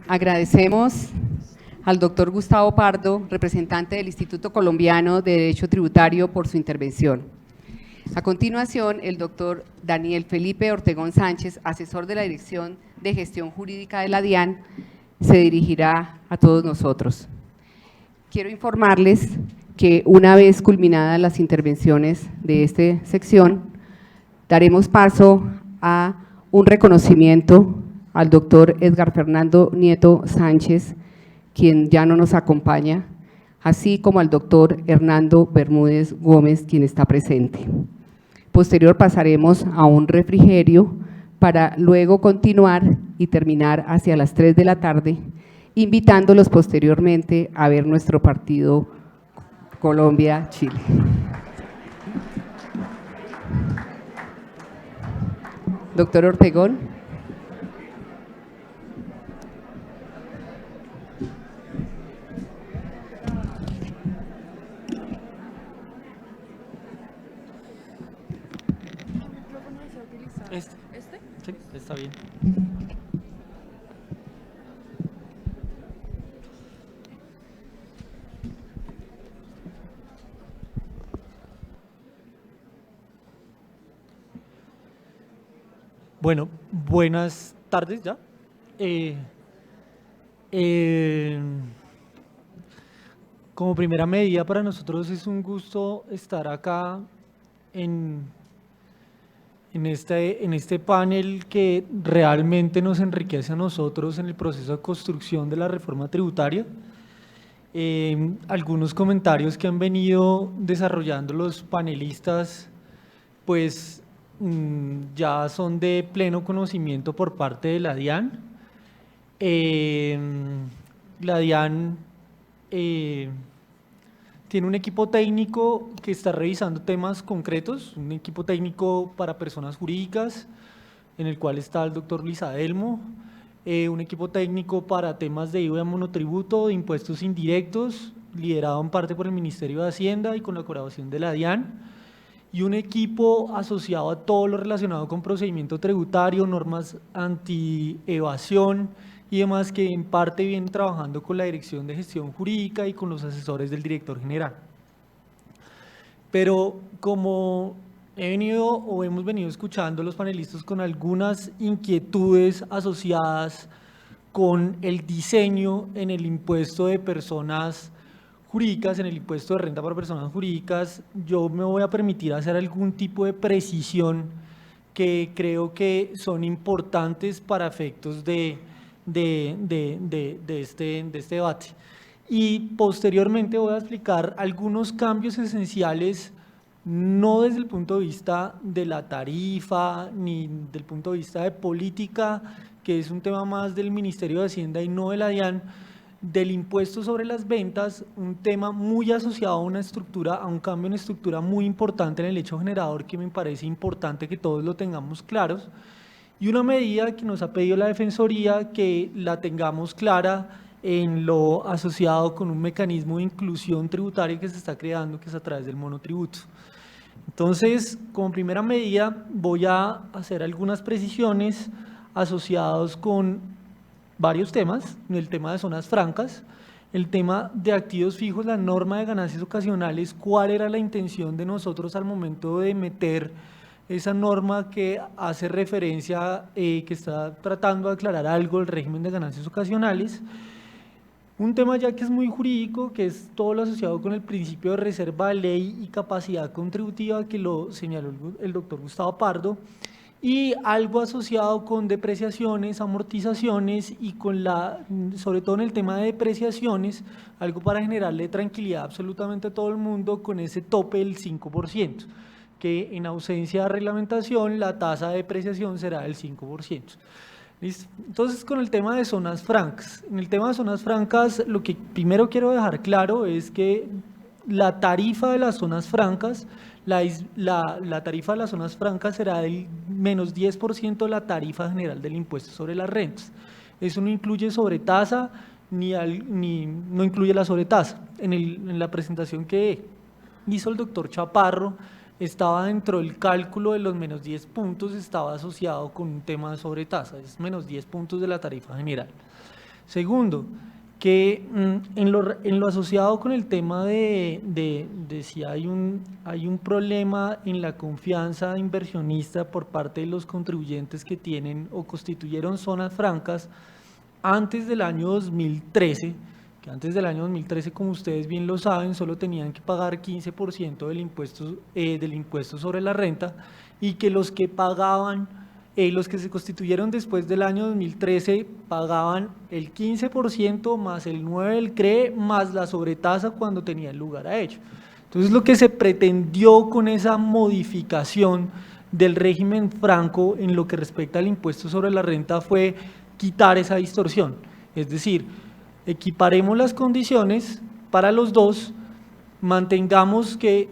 Agradecemos al doctor Gustavo Pardo, representante del Instituto Colombiano de Derecho Tributario, por su intervención. A continuación, el doctor Daniel Felipe Ortegón Sánchez, asesor de la Dirección de Gestión Jurídica de la DIAN, se dirigirá a todos nosotros. Quiero informarles que una vez culminadas las intervenciones de esta sección, daremos paso a un reconocimiento al doctor Edgar Fernando Nieto Sánchez, quien ya no nos acompaña, así como al doctor Hernando Bermúdez Gómez, quien está presente. Posterior pasaremos a un refrigerio para luego continuar y terminar hacia las 3 de la tarde, invitándolos posteriormente a ver nuestro partido Colombia-Chile. Doctor Ortegón. ¿Este? Sí, está bien. Bueno, buenas tardes ya. Como primera medida para nosotros es un gusto estar acá en este panel que realmente nos enriquece a nosotros en el proceso de construcción de la reforma tributaria. Algunos comentarios que han venido desarrollando los panelistas, pues ya son de pleno conocimiento por parte de la DIAN. La DIAN tiene un equipo técnico que está revisando temas concretos, un equipo técnico para personas jurídicas, en el cual está el doctor Luis Adelmo, un equipo técnico para temas de IVA monotributo, de impuestos indirectos, liderado en parte por el Ministerio de Hacienda y con la colaboración de la DIAN, y un equipo asociado a todo lo relacionado con procedimiento tributario, normas anti-evasión y demás, que en parte vienen trabajando con la Dirección de Gestión Jurídica y con los asesores del director general. Pero como hemos venido escuchando los panelistas con algunas inquietudes asociadas con el diseño en el impuesto de personas jurídicas, en el impuesto de renta para personas jurídicas, yo me voy a permitir hacer algún tipo de precisión que creo que son importantes para efectos de este debate. Y posteriormente voy a explicar algunos cambios esenciales, no desde el punto de vista de la tarifa, ni del punto de vista de política, que es un tema más del Ministerio de Hacienda y no de la DIAN, del impuesto sobre las ventas, un tema muy asociado a una estructura, a un cambio en estructura muy importante en el hecho generador, que me parece importante que todos lo tengamos claros, y una medida que nos ha pedido la Defensoría que la tengamos clara en lo asociado con un mecanismo de inclusión tributaria que se está creando, que es a través del monotributo. Entonces, como primera medida, voy a hacer algunas precisiones asociadas con varios temas: el tema de zonas francas, el tema de activos fijos, la norma de ganancias ocasionales, cuál era la intención de nosotros al momento de meter esa norma que hace referencia, que está tratando de aclarar algo del régimen de ganancias ocasionales. Un tema ya que es muy jurídico, que es todo lo asociado con el principio de reserva de ley y capacidad contributiva, que lo señaló el doctor Gustavo Pardo, y algo asociado con depreciaciones, amortizaciones y con sobre todo en el tema de depreciaciones, algo para generarle tranquilidad absolutamente a todo el mundo con ese tope del 5%, que en ausencia de reglamentación la tasa de depreciación será del 5%. ¿Listo? Entonces, con el tema de zonas francas. En el tema de zonas francas, lo que primero quiero dejar claro es que la tarifa de las zonas francas, la tarifa de las zonas francas será del menos 10% de la tarifa general del impuesto sobre las rentas. Eso no incluye sobretasa no incluye la sobretasa. En la presentación que hizo el doctor Chaparro, estaba dentro del cálculo de los menos 10 puntos, estaba asociado con un tema de sobretasa, es menos 10 puntos de la tarifa general. Segundo, que en lo asociado con el tema de si hay un problema en la confianza inversionista por parte de los contribuyentes que tienen o constituyeron zonas francas antes del año 2013, que antes del año 2013, como ustedes bien lo saben, solo tenían que pagar 15% del impuesto sobre la renta, y que los que pagaban, los que se constituyeron después del año 2013 pagaban el 15% más el 9% del CRE más la sobretasa cuando tenían lugar a ello. Entonces, lo que se pretendió con esa modificación del régimen franco en lo que respecta al impuesto sobre la renta fue quitar esa distorsión, es decir, equiparemos las condiciones para los dos, mantengamos que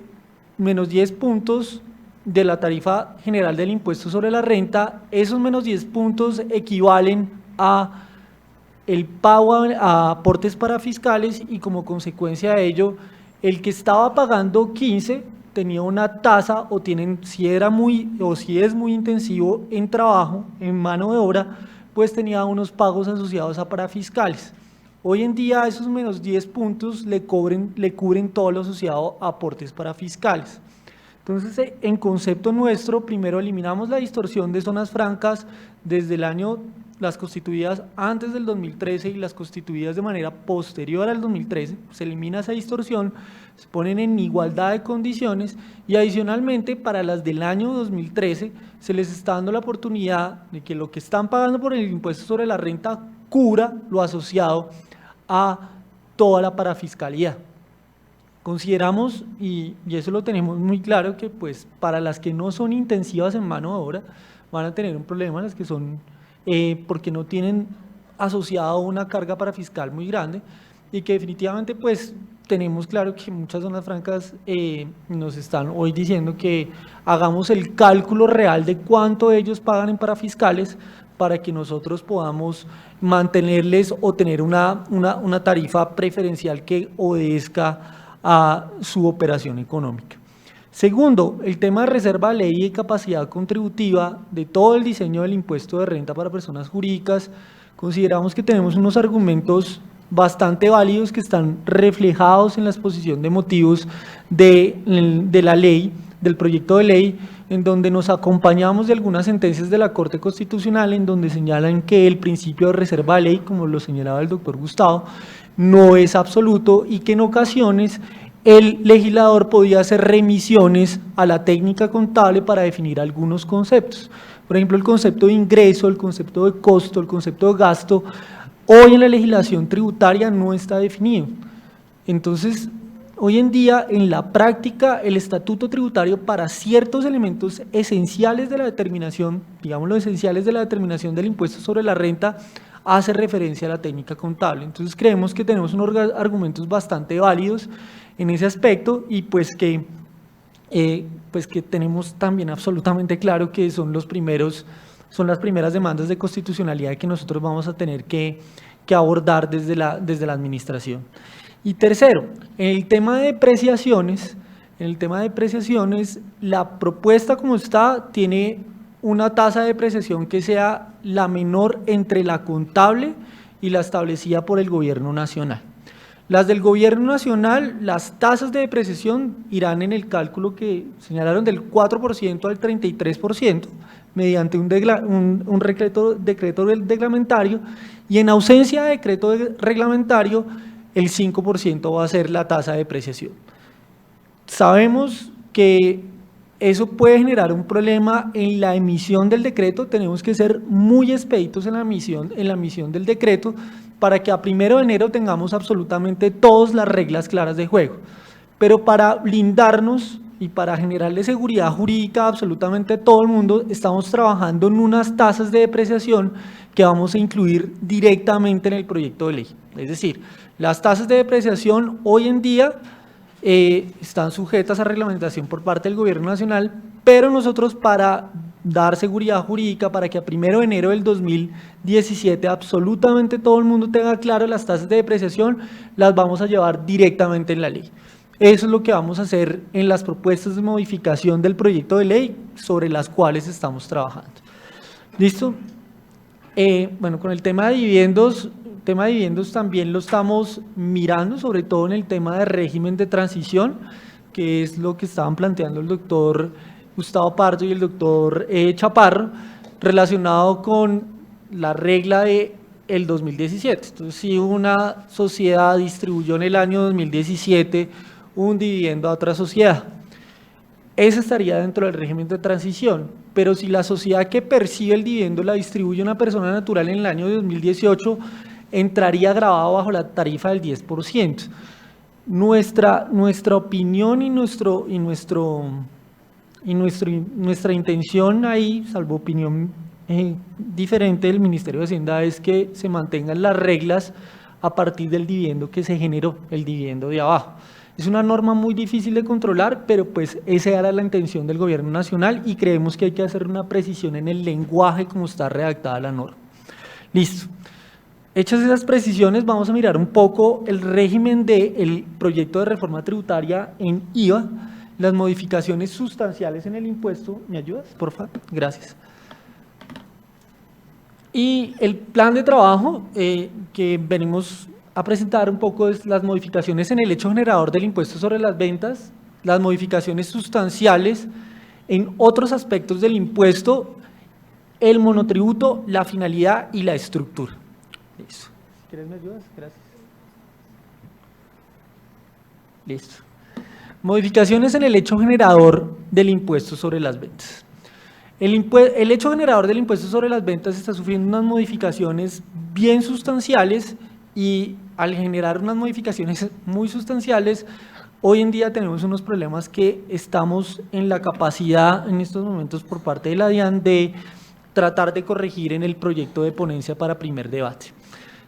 menos 10 puntos de la tarifa general del impuesto sobre la renta, esos menos 10 puntos equivalen a el pago a aportes parafiscales, y como consecuencia de ello, el que estaba pagando 15 tenía una tasa, o si es muy intensivo en trabajo, en mano de obra, pues tenía unos pagos asociados a parafiscales. Hoy en día esos menos 10 puntos le cubren todo lo asociado a aportes parafiscales. Entonces, en concepto nuestro, primero eliminamos la distorsión de zonas francas desde el año, las constituidas antes del 2013 y las constituidas de manera posterior al 2013, se elimina esa distorsión, se ponen en igualdad de condiciones, y adicionalmente para las del año 2013 se les está dando la oportunidad de que lo que están pagando por el impuesto sobre la renta cubra lo asociado a toda la parafiscalidad. Consideramos, y eso lo tenemos muy claro, que pues para las que no son intensivas en mano de obra van a tener un problema, las que son porque no tienen asociado una carga parafiscal muy grande, y que definitivamente pues tenemos claro que muchas zonas francas nos están hoy diciendo que hagamos el cálculo real de cuánto ellos pagan en parafiscales para que nosotros podamos mantenerles o tener una tarifa preferencial que obedezca a su operación económica. Segundo, el tema de reserva de ley y capacidad contributiva de todo el diseño del impuesto de renta para personas jurídicas. Consideramos que tenemos unos argumentos bastante válidos que están reflejados en la exposición de motivos de la ley, del proyecto de ley, en donde nos acompañamos de algunas sentencias de la Corte Constitucional, en donde señalan que el principio de reserva de ley, como lo señalaba el doctor Gustavo, no es absoluto, y que en ocasiones el legislador podía hacer remisiones a la técnica contable para definir algunos conceptos. Por ejemplo, el concepto de ingreso, el concepto de costo, el concepto de gasto, hoy en la legislación tributaria no está definido. Entonces, hoy en día, en la práctica, el estatuto tributario para ciertos elementos esenciales de la determinación, digámoslo, esenciales de la determinación del impuesto sobre la renta, hace referencia a la técnica contable. Entonces, creemos que tenemos unos argumentos bastante válidos en ese aspecto, y pues que tenemos también absolutamente claro que son las primeras demandas de constitucionalidad que nosotros vamos a tener que abordar desde la administración. Y tercero, en el tema de depreciaciones, la propuesta como está tiene una tasa de depreciación que sea la menor entre la contable y la establecida por el Gobierno Nacional. Las del Gobierno Nacional, las tasas de depreciación irán en el cálculo que señalaron del 4% al 33%, mediante un decreto reglamentario, y en ausencia de decreto reglamentario, el 5% va a ser la tasa de depreciación. Sabemos que eso puede generar un problema en la emisión del decreto, tenemos que ser muy expeditos en la emisión del decreto para que a 1 de enero tengamos absolutamente todas las reglas claras de juego. Pero para blindarnos y para generarle seguridad jurídica a absolutamente todo el mundo, estamos trabajando en unas tasas de depreciación que vamos a incluir directamente en el proyecto de ley. Es decir, las tasas de depreciación hoy en día están sujetas a reglamentación por parte del Gobierno Nacional, pero nosotros, para dar seguridad jurídica, para que a 1 de enero del 2017 absolutamente todo el mundo tenga claro las tasas de depreciación, las vamos a llevar directamente en la ley. Eso es lo que vamos a hacer en las propuestas de modificación del proyecto de ley sobre las cuales estamos trabajando. ¿Listo? Bueno, con el tema de dividendos, tema de dividendos también lo estamos mirando, sobre todo en el tema de régimen de transición, que es lo que estaban planteando el doctor Gustavo Pardo y el doctor Chaparro, relacionado con la regla de el 2017. Entonces, si una sociedad distribuyó en el año 2017 un dividendo a otra sociedad, ese estaría dentro del régimen de transición, pero si la sociedad que percibe el dividendo la distribuye una persona natural en el año 2018, entraría gravado bajo la tarifa del 10%. Nuestra opinión y nuestra intención ahí, salvo opinión diferente del Ministerio de Hacienda, es que se mantengan las reglas a partir del dividendo que se generó, el dividendo de abajo. Es una norma muy difícil de controlar, pero pues esa era la intención del Gobierno Nacional y creemos que hay que hacer una precisión en el lenguaje como está redactada la norma. Listo. Hechas esas precisiones, vamos a mirar un poco el régimen del proyecto de reforma tributaria en IVA, las modificaciones sustanciales en el impuesto. ¿Me ayudas, por favor? Gracias. Y el plan de trabajo que venimos a presentar un poco es las modificaciones en el hecho generador del impuesto sobre las ventas, las modificaciones sustanciales en otros aspectos del impuesto, el monotributo, la finalidad y la estructura. Listo. ¿Quieres me ayudas? Gracias. Listo. Modificaciones en el hecho generador del impuesto sobre las ventas. El hecho generador del impuesto sobre las ventas está sufriendo unas modificaciones bien sustanciales y al generar unas modificaciones muy sustanciales, hoy en día tenemos unos problemas que estamos en la capacidad en estos momentos por parte de la DIAN de tratar de corregir en el proyecto de ponencia para primer debate.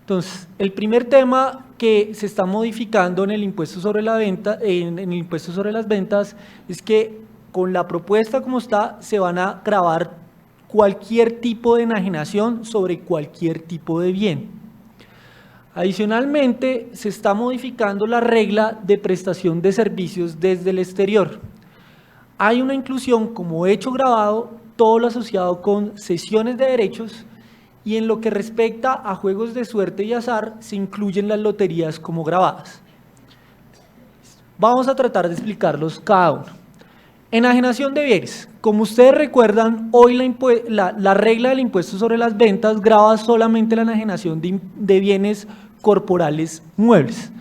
Entonces, el primer tema que se está modificando en el impuesto sobre la venta, en el impuesto sobre las ventas, es que con la propuesta como está, se van a gravar cualquier tipo de enajenación sobre cualquier tipo de bien. Adicionalmente, se está modificando la regla de prestación de servicios desde el exterior. Hay una inclusión como hecho grabado, todo lo asociado con cesiones de derechos, y en lo que respecta a juegos de suerte y azar, se incluyen las loterías como grabadas. Vamos a tratar de explicarlos cada uno. Enajenación de bienes. Como ustedes recuerdan, hoy la regla del impuesto sobre las ventas grava solamente la enajenación de bienes corporales muebles.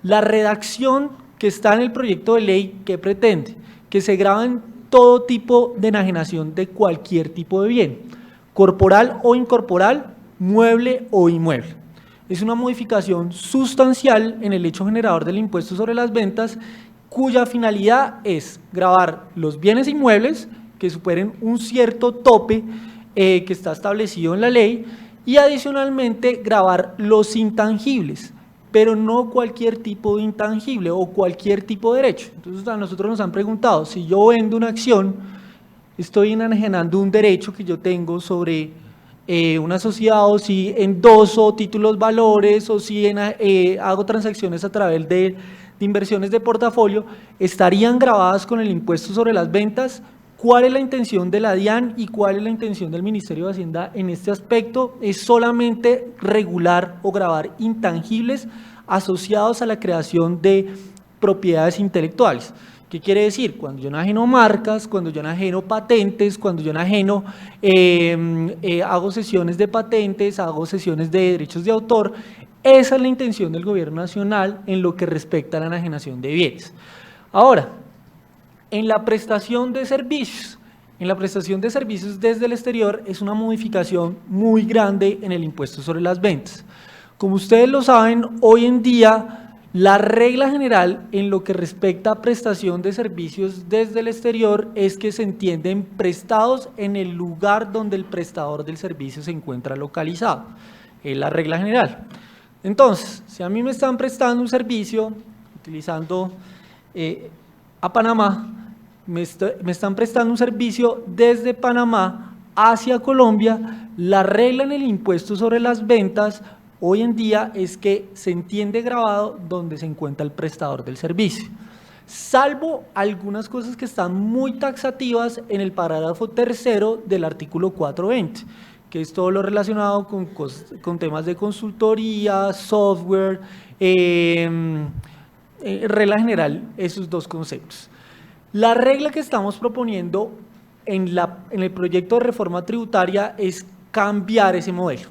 La redacción que está en el proyecto de ley, ¿qué pretende? Que se graben todo tipo de enajenación de cualquier tipo de bien, corporal o incorporal, mueble o inmueble. Es una modificación sustancial en el hecho generador del impuesto sobre las ventas, cuya finalidad es gravar los bienes inmuebles que superen un cierto tope que está establecido en la ley y adicionalmente gravar los intangibles, pero no cualquier tipo de intangible o cualquier tipo de derecho. Entonces a nosotros nos han preguntado, si yo vendo una acción, estoy enajenando un derecho que yo tengo sobre una sociedad, o si endoso títulos valores, o si hago transacciones a través de inversiones de portafolio, estarían gravadas con el impuesto sobre las ventas. ¿Cuál es la intención de la DIAN y cuál es la intención del Ministerio de Hacienda en este aspecto? Es solamente regular o gravar intangibles asociados a la creación de propiedades intelectuales. ¿Qué quiere decir? Cuando yo enajeno marcas, cuando yo enajeno patentes, cuando yo enajeno, hago sesiones de patentes, hago sesiones de derechos de autor, esa es la intención del Gobierno Nacional en lo que respecta a la enajenación de bienes. Ahora, en la prestación de servicios, desde el exterior es una modificación muy grande en el impuesto sobre las ventas. Como ustedes lo saben, hoy en día la regla general en lo que respecta a prestación de servicios desde el exterior es que se entienden prestados en el lugar donde el prestador del servicio se encuentra localizado. Es la regla general. Entonces, si a mí me están prestando un servicio utilizando a Panamá, me están prestando un servicio desde Panamá hacia Colombia, la regla en el impuesto sobre las ventas hoy en día es que se entiende grabado donde se encuentra el prestador del servicio, salvo algunas cosas que están muy taxativas en el parágrafo tercero del artículo 420, que es todo lo relacionado con temas de consultoría, software, regla general, esos dos conceptos. La regla que estamos proponiendo en el proyecto de reforma tributaria es cambiar ese modelo.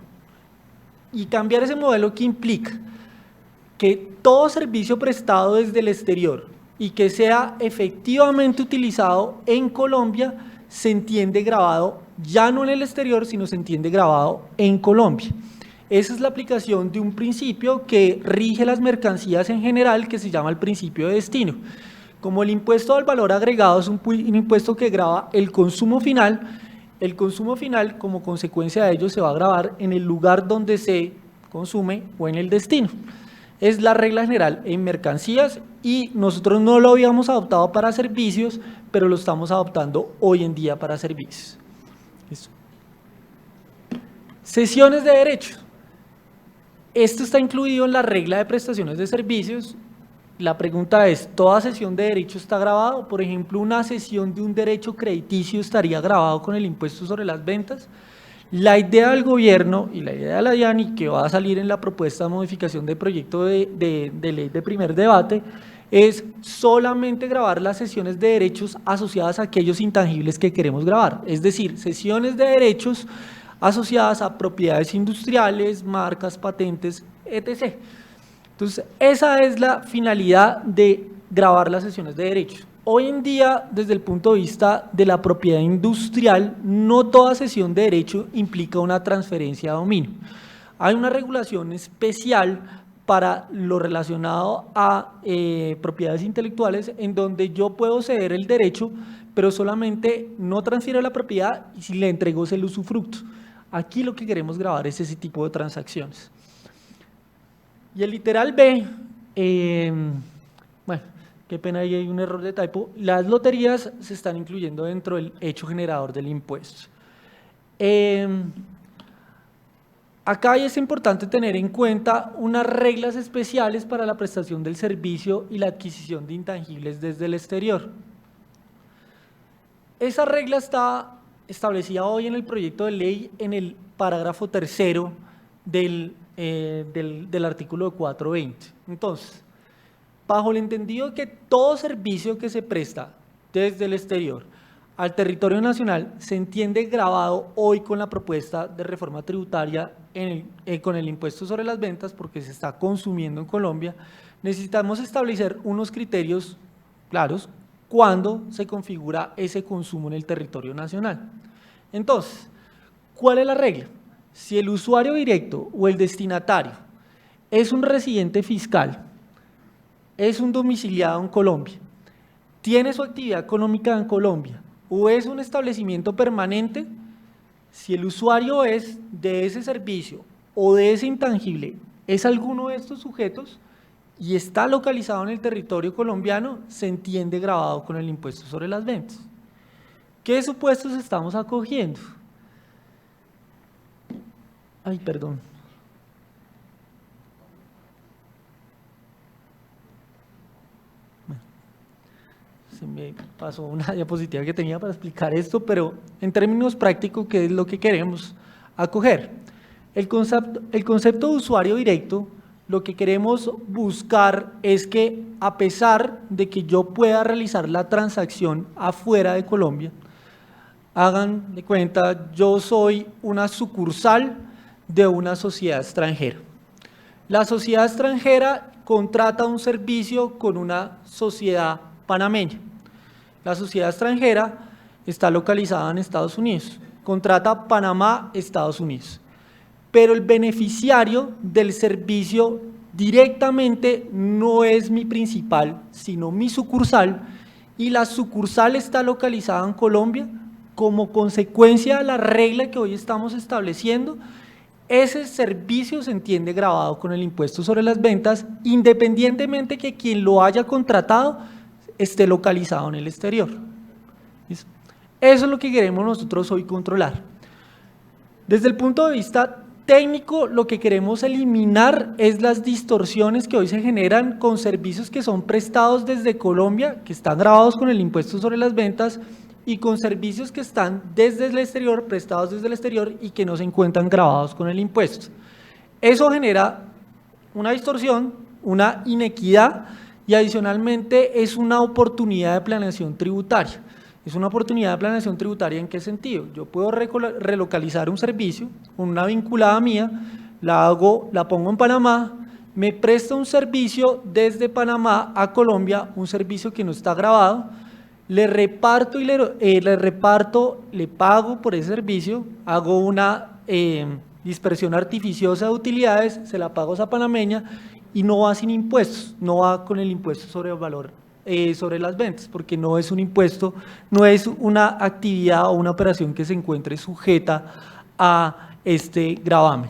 Y cambiar ese modelo, ¿qué implica? Que todo servicio prestado desde el exterior y que sea efectivamente utilizado en Colombia se entiende grabado ya no en el exterior, sino se entiende grabado en Colombia. Esa es la aplicación de un principio que rige las mercancías en general, que se llama el principio de destino. Como el impuesto al valor agregado es un impuesto que grava el consumo final como consecuencia de ello se va a gravar en el lugar donde se consume o en el destino. Es la regla general en mercancías y nosotros no lo habíamos adoptado para servicios, pero lo estamos adoptando hoy en día para servicios. ¿Listo? Cesiones de derechos. Esto está incluido en la regla de prestaciones de servicios. La pregunta es, ¿toda cesión de derecho está grabado? Por ejemplo, una cesión de un derecho crediticio estaría grabado con el impuesto sobre las ventas. La idea del gobierno y la idea de la DIANI, que va a salir en la propuesta de modificación de proyecto de ley de primer debate, es solamente grabar las cesiones de derechos asociadas a aquellos intangibles que queremos grabar. Es decir, cesiones de derechos asociadas a propiedades industriales, marcas, patentes, etc. Entonces, esa es la finalidad de grabar las cesiones de derechos. Hoy en día, desde el punto de vista de la propiedad industrial, no toda cesión de derecho implica una transferencia de dominio. Hay una regulación especial para lo relacionado a propiedades intelectuales en donde yo puedo ceder el derecho, pero solamente no transfiero la propiedad y si le entrego es el usufructo. Aquí lo que queremos grabar es ese tipo de transacciones. Y el literal B, bueno, qué pena, ahí hay un error de typo. Las loterías se están incluyendo dentro del hecho generador del impuesto. Acá es importante tener en cuenta unas reglas especiales para la prestación del servicio y la adquisición de intangibles desde el exterior. Esa regla está establecida hoy en el proyecto de ley en el parágrafo 3º del artículo 420. Entonces, bajo el entendido que todo servicio que se presta desde el exterior al territorio nacional se entiende grabado hoy con la propuesta de reforma tributaria con el impuesto sobre las ventas porque se está consumiendo en Colombia, necesitamos establecer unos criterios claros cuando se configura ese consumo en el territorio nacional. Entonces, ¿cuál es la regla? Si el usuario directo o el destinatario es un residente fiscal, es un domiciliado en Colombia, tiene su actividad económica en Colombia o es un establecimiento permanente, si el usuario es de ese servicio o de ese intangible, es alguno de estos sujetos y está localizado en el territorio colombiano, se entiende grabado con el impuesto sobre las ventas. ¿Qué supuestos estamos acogiendo? Ay, perdón. Se me pasó una diapositiva que tenía para explicar esto, pero en términos prácticos, ¿qué es lo que queremos acoger? El concepto de usuario directo, lo que queremos buscar es que a pesar de que yo pueda realizar la transacción afuera de Colombia, hagan de cuenta, yo soy una sucursal de una sociedad extranjera. La sociedad extranjera contrata un servicio con una sociedad panameña. La sociedad extranjera está localizada en Estados Unidos, contrata Panamá, Estados Unidos. Pero el beneficiario del servicio directamente no es mi principal, sino mi sucursal, y la sucursal está localizada en Colombia. Como consecuencia de la regla que hoy estamos estableciendo, ese servicio se entiende grabado con el impuesto sobre las ventas, independientemente que quien lo haya contratado esté localizado en el exterior. ¿Listo? Eso es lo que queremos nosotros hoy controlar. Desde el punto de vista técnico, lo que queremos eliminar es las distorsiones que hoy se generan con servicios que son prestados desde Colombia, que están grabados con el impuesto sobre las ventas, y con servicios que están desde el exterior, prestados desde el exterior y que no se encuentran gravados con el impuesto. Eso genera una distorsión, una inequidad y adicionalmente es una oportunidad de planeación tributaria. Es una oportunidad de planeación tributaria ¿en qué sentido? Yo puedo relocalizar un servicio con una vinculada mía, la pongo en Panamá, me presta un servicio desde Panamá a Colombia, un servicio que no está grabado, le reparto y le pago por ese servicio, hago una dispersión artificiosa de utilidades, se la pago a esa panameña y no va sin impuestos, no va con el impuesto sobre el valor, sobre las ventas, porque no es un impuesto, no es una actividad o una operación que se encuentre sujeta a este gravamen.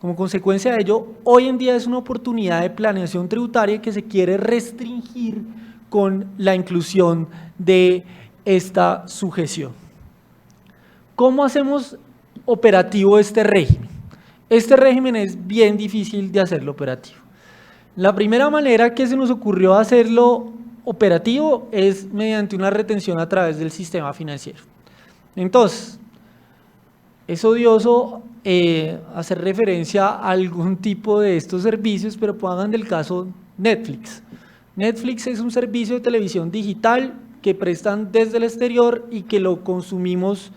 Como consecuencia de ello, hoy en día es una oportunidad de planeación tributaria que se quiere restringir con la inclusión de esta sujeción. ¿Cómo hacemos operativo este régimen? Este régimen es bien difícil de hacerlo operativo. La primera manera que se nos ocurrió hacerlo operativo es mediante una retención a través del sistema financiero. Entonces, es odioso hacer referencia a algún tipo de estos servicios, pero pongan del caso Netflix. Netflix es un servicio de televisión digital que prestan desde el exterior y que lo consumimos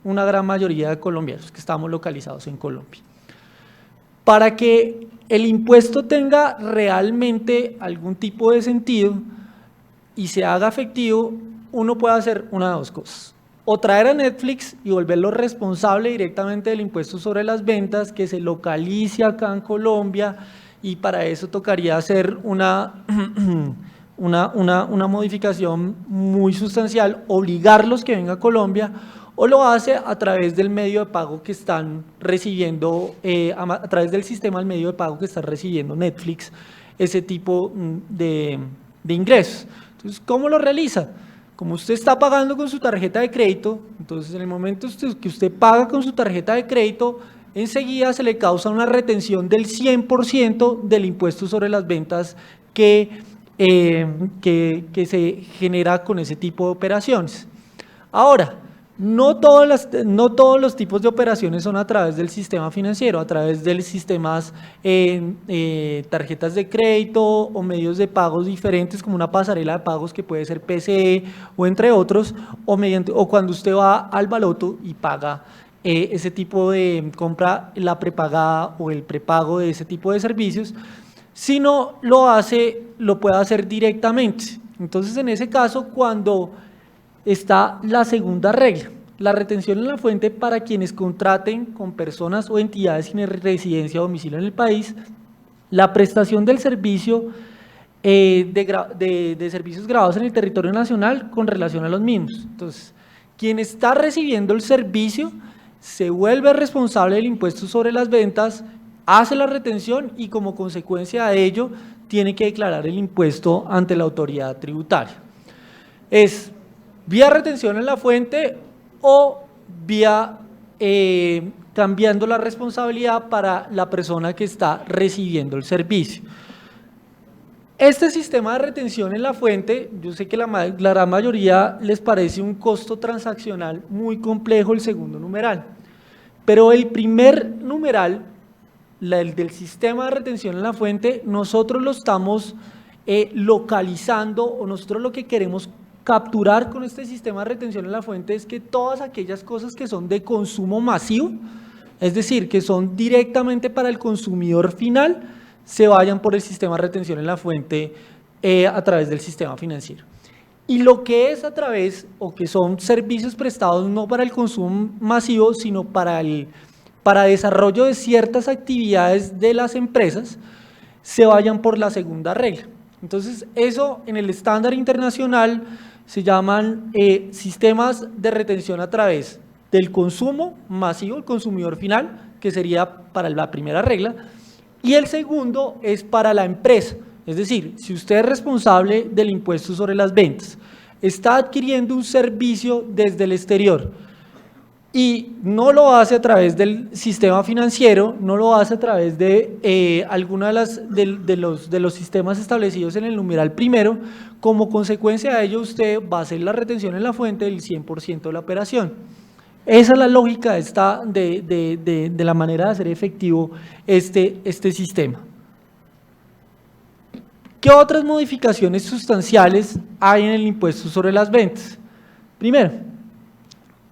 una gran mayoría de colombianos que estamos localizados en Colombia. Para que el impuesto tenga realmente algún tipo de sentido y se haga efectivo, uno puede hacer una de dos cosas. O traer a Netflix y volverlo responsable directamente del impuesto sobre las ventas, que se localice acá en Colombia, y para eso tocaría hacer una modificación muy sustancial, obligarlos que vengan a Colombia, o lo hace a través del medio de pago que están recibiendo, a través del sistema del medio de pago que está recibiendo Netflix, ese tipo de ingresos. Entonces, ¿cómo lo realiza? Como usted está pagando con su tarjeta de crédito, entonces en el momento que usted paga con su tarjeta de crédito, enseguida se le causa una retención del 100% del impuesto sobre las ventas que se genera con ese tipo de operaciones. Ahora, no todos los tipos de operaciones son a través del sistema financiero, a través de sistemas, tarjetas de crédito o medios de pagos diferentes como una pasarela de pagos que puede ser PCE o entre otros, o cuando usted va al Baloto y paga ese tipo de compra, la prepagada o el prepago de ese tipo de servicios, sino lo puede hacer directamente. Entonces, en ese caso, cuando está la segunda regla, la retención en la fuente para quienes contraten con personas o entidades sin residencia o domicilio en el país, la prestación del servicio de servicios grabados en el territorio nacional con relación a los mismos. Entonces, quien está recibiendo el servicio se vuelve responsable del impuesto sobre las ventas, hace la retención y como consecuencia de ello tiene que declarar el impuesto ante la autoridad tributaria. Es vía retención en la fuente o vía cambiando la responsabilidad para la persona que está recibiendo el servicio. Este sistema de retención en la fuente, yo sé que la gran mayoría les parece un costo transaccional muy complejo el segundo numeral, pero el primer numeral, el del sistema de retención en la fuente, nosotros lo estamos localizando o nosotros lo que queremos capturar con este sistema de retención en la fuente es que todas aquellas cosas que son de consumo masivo, es decir, que son directamente para el consumidor final, se vayan por el sistema de retención en la fuente a través del sistema financiero. Y lo que es a través, o que son servicios prestados no para el consumo masivo, sino para desarrollo de ciertas actividades de las empresas, se vayan por la segunda regla. Entonces, eso en el estándar internacional se llaman sistemas de retención a través del consumo masivo, el consumidor final, que sería para la primera regla, y el segundo es para la empresa, es decir, si usted es responsable del impuesto sobre las ventas, está adquiriendo un servicio desde el exterior, y no lo hace a través del sistema financiero, no lo hace a través de alguna de los sistemas establecidos en el numeral primero. Como consecuencia de ello, usted va a hacer la retención en la fuente del 100% de la operación. Esa es la lógica de la manera de hacer efectivo este sistema. ¿Qué otras modificaciones sustanciales hay en el impuesto sobre las ventas? Primero,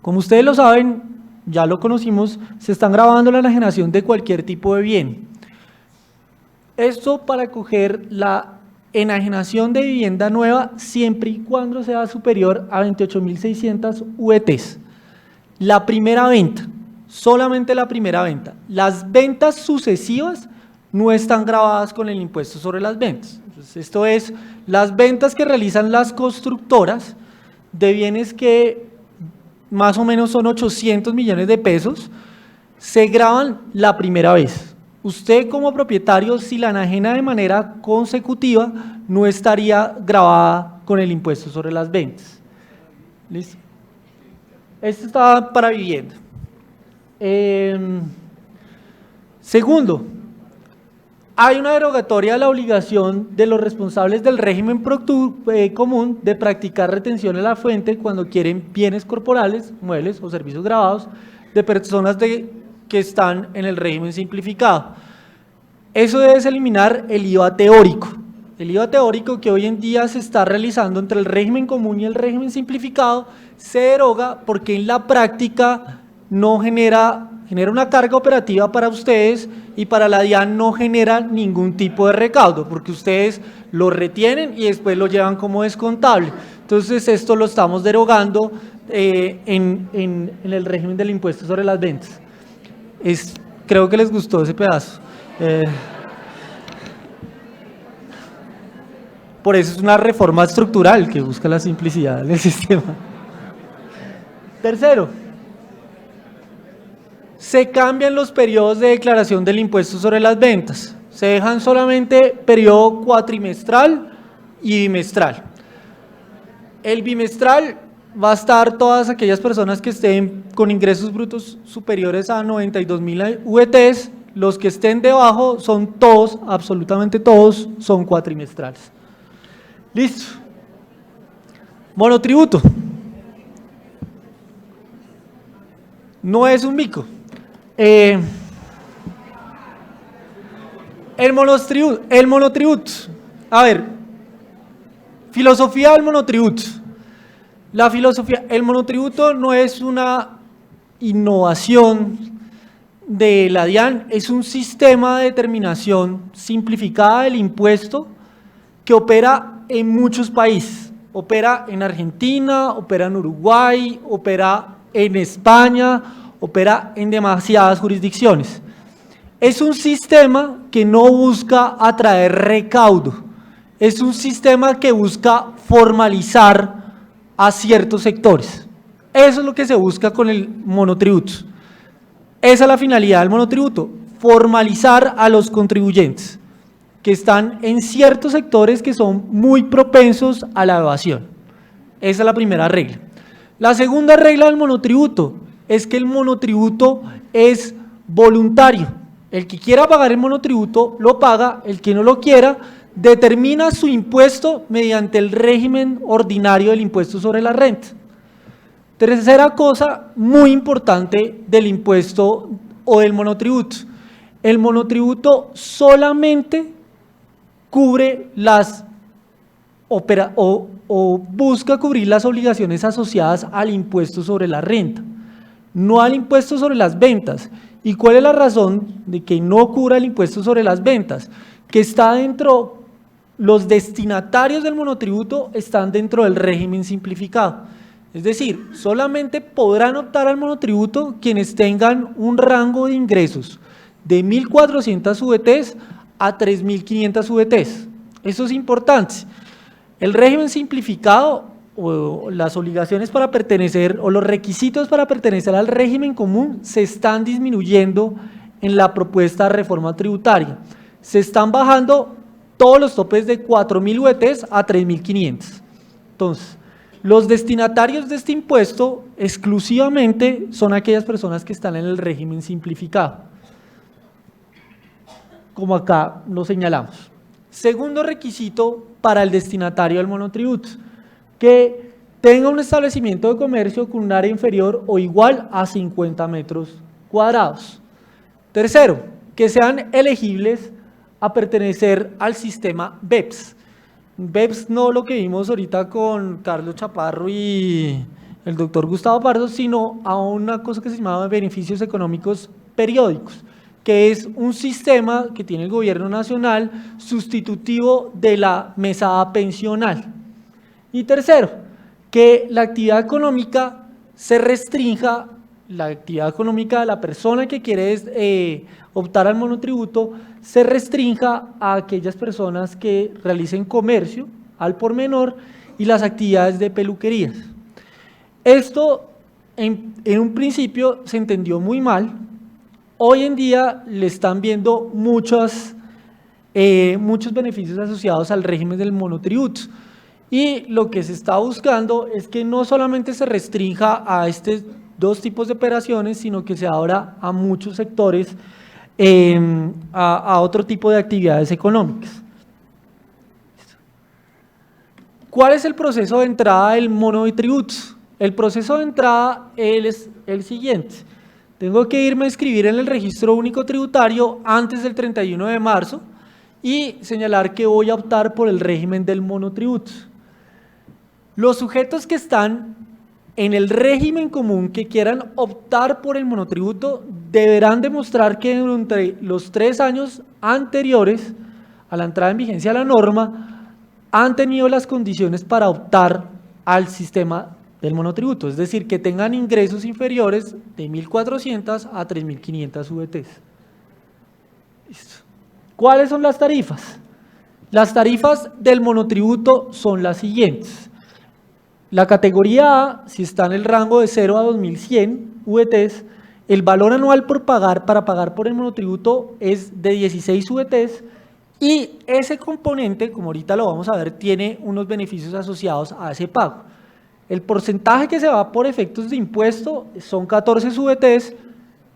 como ustedes lo saben, ya lo conocimos, se están grabando la enajenación de cualquier tipo de bien. Esto para coger la enajenación de vivienda nueva siempre y cuando sea superior a 28.600 UETs. La primera venta, solamente la primera venta. Las ventas sucesivas no están grabadas con el impuesto sobre las ventas. Entonces, esto es, las ventas que realizan las constructoras de bienes que más o menos son 800 millones de pesos, se graban la primera vez. Usted como propietario, si la enajena de manera consecutiva, no estaría grabada con el impuesto sobre las ventas. ¿Listo? Esto está para vivienda. Segundo, hay una derogatoria de la obligación de los responsables del régimen común de practicar retención en la fuente cuando quieren bienes corporales, muebles o servicios grabados de personas que están en el régimen simplificado. Eso debe eliminar el IVA teórico. El IVA teórico que hoy en día se está realizando entre el régimen común y el régimen simplificado se deroga porque en la práctica no genera una carga operativa para ustedes y para la DIAN no genera ningún tipo de recaudo porque ustedes lo retienen y después lo llevan como descontable. Entonces esto lo estamos derogando en el régimen del impuesto sobre las ventas. Creo que les gustó ese pedazo. Por eso es una reforma estructural que busca la simplicidad del sistema. Tercero, se cambian los periodos de declaración del impuesto sobre las ventas. Se dejan solamente periodo cuatrimestral y bimestral. El bimestral va a estar todas aquellas personas que estén con ingresos brutos superiores a 92.000 UETs. Los que estén debajo son todos, absolutamente todos, son cuatrimestrales. Listo. Monotributo. No es un mico. El monotributo. A ver, filosofía del monotributo. El monotributo no es una innovación de la DIAN, es un sistema de determinación simplificada del impuesto que opera en muchos países. Opera en Argentina, opera en Uruguay, opera en España, opera en demasiadas jurisdicciones. Es un sistema que no busca atraer recaudo, es un sistema que busca formalizar a ciertos sectores. Eso es lo que se busca con el monotributo. Esa es la finalidad del monotributo, formalizar a los contribuyentes que están en ciertos sectores que son muy propensos a la evasión. Esa es la primera regla. La segunda regla del monotributo es que el monotributo es voluntario. El que quiera pagar el monotributo lo paga, el que no lo quiera determina su impuesto mediante el régimen ordinario del impuesto sobre la renta. Tercera cosa muy importante del impuesto o del monotributo. El monotributo solamente cubre o busca cubrir las obligaciones asociadas al impuesto sobre la renta, no al impuesto sobre las ventas. ¿Y cuál es la razón de que no cubra el impuesto sobre las ventas? Que está dentro, los destinatarios del monotributo están dentro del régimen simplificado. Es decir, solamente podrán optar al monotributo quienes tengan un rango de ingresos de 1.400 UETs a 3.500 UETs. Eso es importante. El régimen simplificado o las obligaciones para pertenecer o los requisitos para pertenecer al régimen común se están disminuyendo en la propuesta de reforma tributaria. Se están bajando todos los topes de 4.000 UETs a 3.500. Entonces, Los destinatarios de este impuesto exclusivamente son aquellas personas que están en el régimen simplificado, como acá lo señalamos. Segundo requisito para el destinatario del monotributo, que tenga un establecimiento de comercio con un área inferior o igual a 50 metros cuadrados. Tercero, que sean elegibles a pertenecer al sistema BEPS. BEPS no lo que vimos ahorita con Carlos Chaparro y el doctor Gustavo Pardo, sino a una cosa que se llama beneficios económicos periódicos, que es un sistema que tiene el gobierno nacional sustitutivo de la mesada pensional. Y tercero, que la actividad económica se restrinja, la actividad económica de la persona que quiere optar al monotributo se restrinja a aquellas personas que realicen comercio al por menor y las actividades de peluquerías. Esto en un principio se entendió muy mal. Hoy en día le están viendo muchos beneficios asociados al régimen del monotributo. Y lo que se está buscando es que no solamente se restrinja a estos dos tipos de operaciones, sino que se abra a muchos sectores, a otro tipo de actividades económicas. ¿Cuál es el proceso de entrada del monotributo? El proceso de entrada es el siguiente. Tengo que irme a inscribir en el registro único tributario antes del 31 de marzo y señalar que voy a optar por el régimen del monotributo. Los sujetos que están en el régimen común que quieran optar por el monotributo deberán demostrar que durante los 3 años anteriores a la entrada en vigencia de la norma han tenido las condiciones para optar al sistema del monotributo, es decir, que tengan ingresos inferiores de 1.400 a 3.500 VTs. Listo. ¿Cuáles son las tarifas? Las tarifas del monotributo son las siguientes. La categoría A, si está en el rango de 0 a 2.100 VTs, el valor anual para pagar por el monotributo es de 16 VTs y ese componente, como ahorita lo vamos a ver, tiene unos beneficios asociados a ese pago. El porcentaje que se va por efectos de impuesto son 14 VTs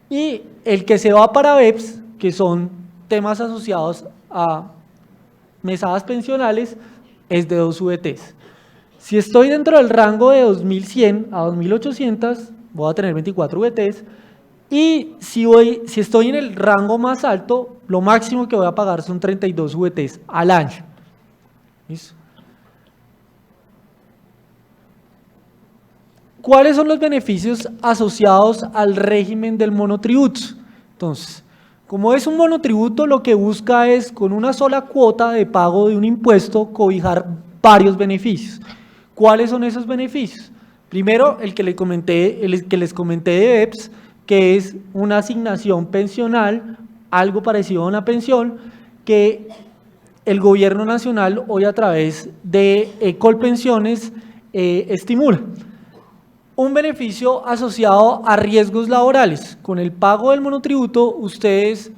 y el que se va para BEPS, que son temas asociados a mesadas pensionales, es de 2 VTs. Si estoy dentro del rango de 2.100 a 2.800, voy a tener 24 VTs. Y si estoy en el rango más alto, lo máximo que voy a pagar son 32 VTs al año. ¿Listo? ¿Cuáles son los beneficios asociados al régimen del monotributo? Entonces, como es un monotributo, lo que busca es, con una sola cuota de pago de un impuesto, cobijar varios beneficios. ¿Cuáles son esos beneficios? Primero, el que les comenté de BEPS, que es una asignación pensional, algo parecido a una pensión, que el gobierno nacional hoy a través de Colpensiones estimula. Un beneficio asociado a riesgos laborales. Con el pago del monotributo, ustedes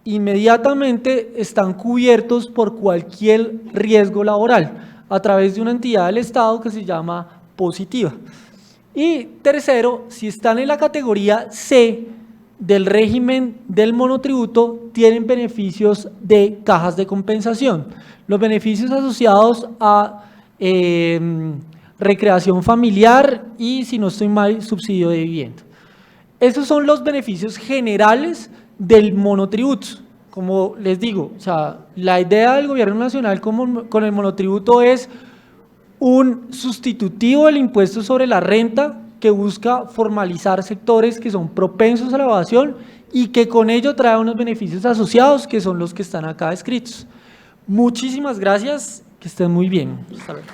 inmediatamente están cubiertos por cualquier riesgo laboral a través de una entidad del Estado que se llama Positiva. Y tercero, si están en la categoría C del régimen del monotributo, tienen beneficios de cajas de compensación. Los beneficios asociados a recreación familiar y, si no estoy mal, subsidio de vivienda. Esos son los beneficios generales del monotributo. Como les digo, o sea, la idea del gobierno nacional con el monotributo es un sustitutivo del impuesto sobre la renta que busca formalizar sectores que son propensos a la evasión y que con ello trae unos beneficios asociados que son los que están acá descritos. Muchísimas gracias, que estén muy bien. Hasta luego.